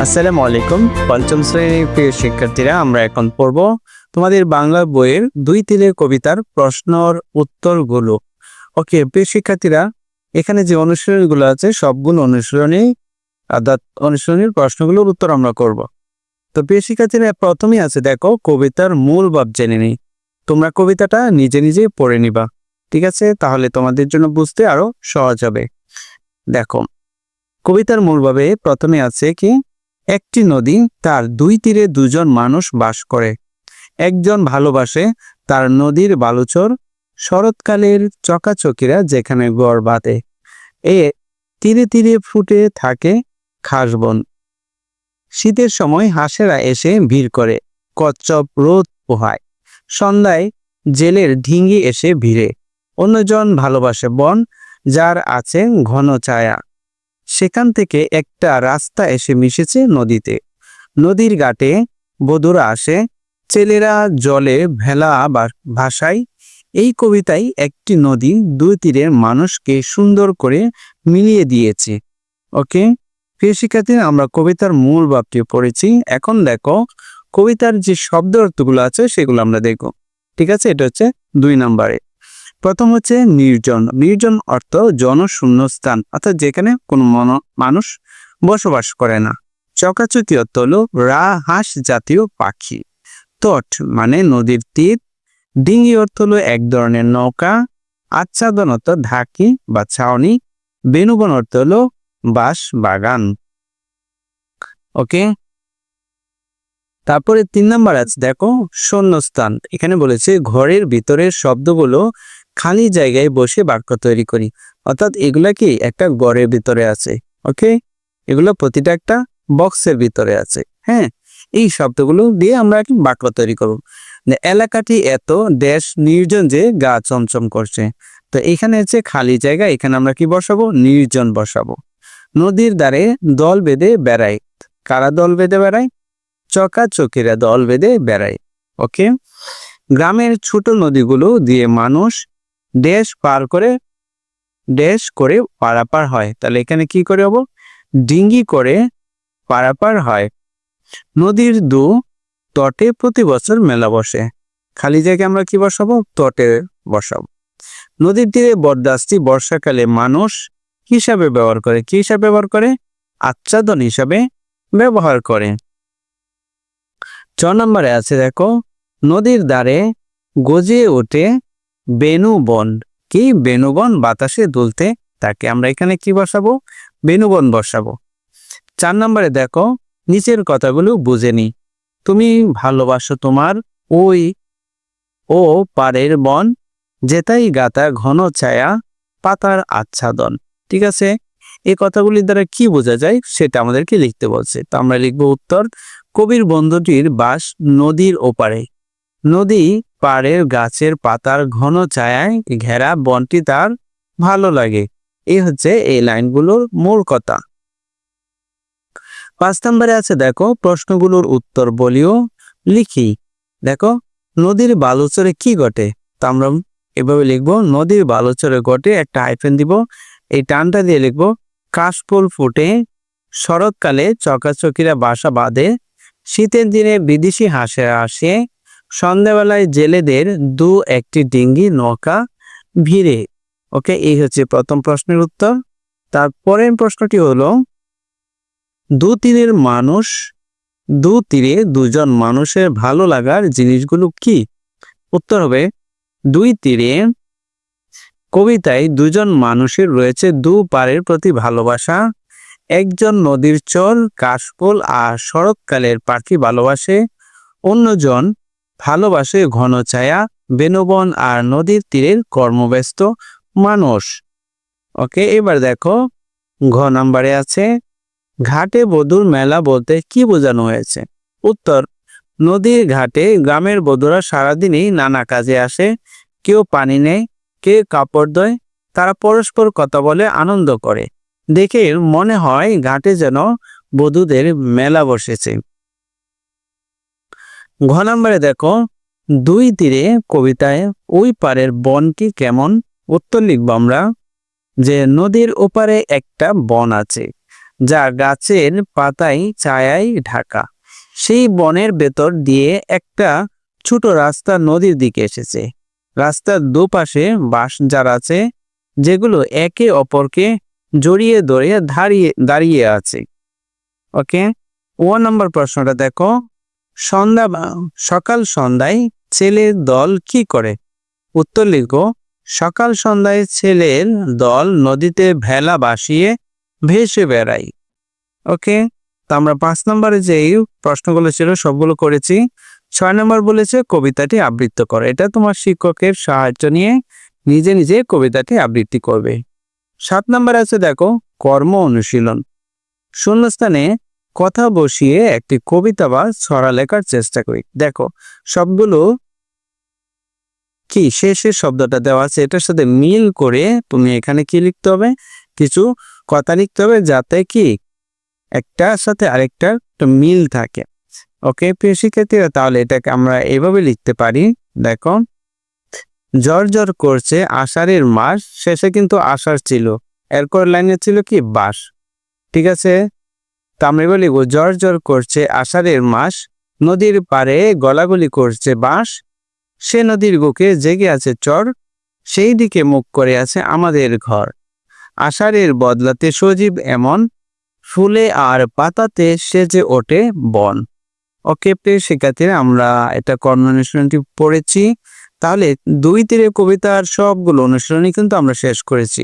আসসালামু আলাইকুম। পঞ্চম শ্রেণীর প্রিয় শিক্ষার্থীরা, আমরা এখন পড়ব তোমাদের বাংলা বইয়ের ২ তীরের কবিতার প্রশ্নর উত্তরগুলো। ওকে প্রিয় শিক্ষার্থীরা, এখানে যে অনুশীলনীগুলো আছে সবগুলো অনুশীলনীর প্রশ্নগুলোর উত্তর আমরা করব। তো প্রিয় শিক্ষার্থীরা, প্রথমেই আছে দেখো কবিতার মূল ভাব জেনে নিই। তোমরা কবিতাটা নিজে নিজে পড়ে নিবা, ঠিক আছে? তাহলে তোমাদের জন্য বুঝতে আরো সহজ হবে। দেখো কবিতার মূল ভাবে প্রথমে আছে কি, একটি নদী, তার ২ তীরে ২জন মানুষ বাস করে। একজন ভালোবাসে তার নদীর বালুচর, শরৎকালের চকাচকিরা যেখানে গড় বাঁধে। এ তীরে তীরে ফুটে থাকে খাসবন। শীতের সময় হাঁসেরা এসে ভিড় করে, কচ্ছপ রোদ পোহায়। সন্ধ্যায় জেলের ঢিঙ্গি এসে ভিড়ে। অন্যজন ভালোবাসে বন, যার আছে ঘন ছায়া। সেখান থেকে একটা রাস্তা এসে মিশেছে নদীতে। নদীর ঘাটে বধূরা আসে, ছেলেরা জলে ভেলা ভাসায়। এই কবিতায় একটি নদী ২ তীরের মানুষকে সুন্দর করে মিলিয়ে দিয়েছে। ওকে প্রিয় শিক্ষার্থীরা, আমরা কবিতার মূল ভাবটি পড়েছি। এখন দেখো কবিতার যে শব্দ অর্থগুলো আছে সেগুলো আমরা দেখব, ঠিক আছে? এটা হচ্ছে ২ নম্বরে। প্রথম হচ্ছে নির্জন। নির্জন অর্থ জনশূন্য স্থান, অর্থাৎ যেখানে কোনো মানুষ বসবাস করে না। চকাচকি অর্থ হলো হাঁস জাতীয় পাখি। তট মানে নদীর তীর। ডিঙ্গি অর্থ হলো এক ধরনের নৌকা। আচ্ছাদন অর্থ ঢাকি বা ছাউনি। বেনুবন অর্থ হলো বাঁশ বাগান। ওকে, তারপরে ৩ নম্বর আছে দেখো শূন্যস্থান। এখানে বলেছে ঘরের ভিতরের শব্দগুলো খালি জায়গায় বসে বাক্য তৈরি করি, অর্থাৎ এগুলা কি একটা ঘরের ভিতরে আছে। ওকে, এগুলো প্রতিটা একটা বক্সের ভিতরে আছে। হ্যাঁ, এই শব্দগুলো দিয়ে আমরা কি বাক্য তৈরি করব। এলাকাটি এত দেশ নির্জন যে গা চমচম করছে। তো এখানে হচ্ছে খালি জায়গা, এখানে আমরা কি বসাবো? নির্জন বসাবো। নদীর ধারে দল বেঁধে বেড়ায়। কারা দল বেঁধে বেড়ায়? চকাচকিরা দল বেঁধে বেড়ায়। ওকে, গ্রামের ছোট নদীগুলো দিয়ে মানুষ দেশ করে পারাপার হয়। তাহলে এখানে কি করে হবো? ডিঙ্গি করে পারাপার হয়। নদীর তটে প্রতি বছর মেলা বসে। খালি জায়গায় আমরা কি বসাবো? তটে বসাবো। নদীর তীরে বটগাছটি বর্ষাকালে মানুষ হিসাবে ব্যবহার করে। কি হিসাবে ব্যবহার করে? আচ্ছাদন হিসাবে ব্যবহার করে। ৪ নম্বরে আছে দেখো নদীর ধারে গজিয়ে ওঠে বেনুবন। কি? বেনুবন বাতাসে দুলতে থাকে। আমরা এখানে কি বসাবো? বেনুবন বসাবো। ৪ নম্বরে দেখো নিচের কথাগুলো বুঝে নি। তুমি ভালোবাসো তোমার ওই ও পারের বন, যেতাই গাতা ঘন ছায়া পাতার আচ্ছাদন। ঠিক আছে, এই কথাগুলির দ্বারা কি বোঝা যায় সেটা আমাদেরকে লিখতে বলছে। তো আমরা লিখবো উত্তর। কবির বন্ধুটির বাস নদীর ওপারে। নদী পাড়ের গাছের পাতার ঘন ছায়ায় ঘেরা বনটি তার ভালো লাগে। এই হচ্ছে এই লাইনগুলোর মূল কথা। ৫ নম্বরে আছে দেখো প্রশ্নগুলোর উত্তর বলিও লিখি। দেখো নদীর বালুচরে কি ঘটে? তো আমরা এভাবে লিখবো, নদীর বালুচরে ঘটে, একটা হাইফেন দিব, এই টানটা দিয়ে লিখবো কাশফুল ফুটে, শরৎকালে চকাচকিরা বাসা বাঁধে, শীতের দিনে বিদেশি হাঁসেরা আসে, সন্ধ্যাবেলায় জেলেদের একটি ডিঙ্গি নৌকা ভিড়ে। ওকে, এই হচ্ছে প্রথম প্রশ্নের উত্তর। তারপরের প্রশ্নটি হলো দু তীরে ২জন মানুষের ভালো লাগার জিনিসগুলো কি? উত্তর হবে ২ তীরে কবিতায় ২জন মানুষের রয়েছে পারের প্রতি ভালোবাসা। একজন নদীর চর, কাশফুল আর শরৎকালের পাখি ভালোবাসে। অন্যজন ভালোবাসে ঘন ছায়া, বেনুবন আর নদীর তীরের কর্মব্যস্ত মানুষ। ওকে, এবার দেখো ঘ নাম্বারে আছে ঘাটে বধুর মেলা বলতে কি বোঝানো হয়েছে? উত্তর, নদীর ঘাটে গ্রামের বধুরা সারাদিনই নানা কাজে আসে। কেউ পানি নেয়, কেউ কাপড় ধোয়। তারা পরস্পর কথা বলে আনন্দ করে। দেখে মনে হয় ঘাটে যেন বধূদের মেলা বসেছে। ঘ নম্বরে দেখো ২ তীরে কবিতায় ওই পারের বনটি কেমন? উত্তর লিখবো আমরা যে নদীর ওপারে একটা বন আছে। যা গাছের পাতায় ছায়ায় ঢাকা। সেই বনের ভেতর দিয়ে একটা ছোট রাস্তা নদীর দিকে এসেছে। রাস্তার দুপাশে বাঁশঝাড় আছে, যেগুলো একে অপরকে জড়িয়ে ধরে দাঁড়িয়ে আছে। ওকে, 1 নম্বর প্রশ্নটা দেখো। সকাল সন্ধ্যায় ছেলের দল কি করে? উত্তর লিখো, সকাল সন্ধ্যায় ছেলের দল নদীতে ভেলা ভাসিয়ে ভেসে বেড়ায়। ওকে, তো আমরা 5 নম্বরে যেই প্রশ্নগুলো ছিল সবগুলো করেছি। 6 নম্বর বলেছে কবিতাটি আবৃত্তি করো। এটা তোমার শিক্ষকের সাহায্য নিয়ে নিজে নিজে কবিতাটি আবৃত্তি করবে। 7 নম্বর আছে দেখো কর্ম অনুশীলন। শূন্যস্থানে কথা বসিয়ে একটি কবিতা বা ছড়া লেখার চেষ্টা করি। দেখো সবগুলো কি শেষের শব্দটা দেওয়া আছে, এটার সাথে মিল করে তুমি এখানে কি লিখতে হবে, কিছু কথা লিখতে হবে যাতে কি একটার সাথে আরেকটার মিল থাকে। ওকে প্রিয় শিক্ষার্থীরা, তাহলে এটাকে আমরা এইভাবে লিখতে পারি। দেখো, জ্বর জ্বর করছে আষাঢ়ের মাস, শেষে কিন্তু আষাঢ় ছিল, এরপর লাইনে ছিল কি বাস। ঠিক আছে, তা আমরা এবার লিখবো, জ্বর জ্বর করছে আষাঢ়ের মাস, নদীর পাড়ে গলাগলি করছে বাঁশ, সে নদীর বুকে জেগে আছে চর, সেই দিকে মুখ করে আছে আমাদের ঘর, আষাঢ়ের বদলাতে সজীব এমন, ফুলে আর পাতাতে সেজে ওঠে বন। ওকে প্রিয় শিক্ষার্থীরা, আমরা এটা কর্ম অনুশীলনটি পড়েছি। তাহলে 2 তীরের কবিতার সবগুলো অনুশীলনী কিন্তু আমরা শেষ করেছি।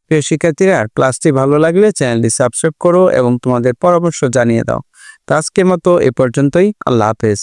প্রিয় শিক্ষার্থীরা, ক্লাসটি ভালো লাগলে চ্যানেলটি সাবস্ক্রাইব করো এবং তোমাদের পরামর্শ জানিয়ে দাও। তো আজকের মতো এ পর্যন্তই। আল্লাহ হাফেজ।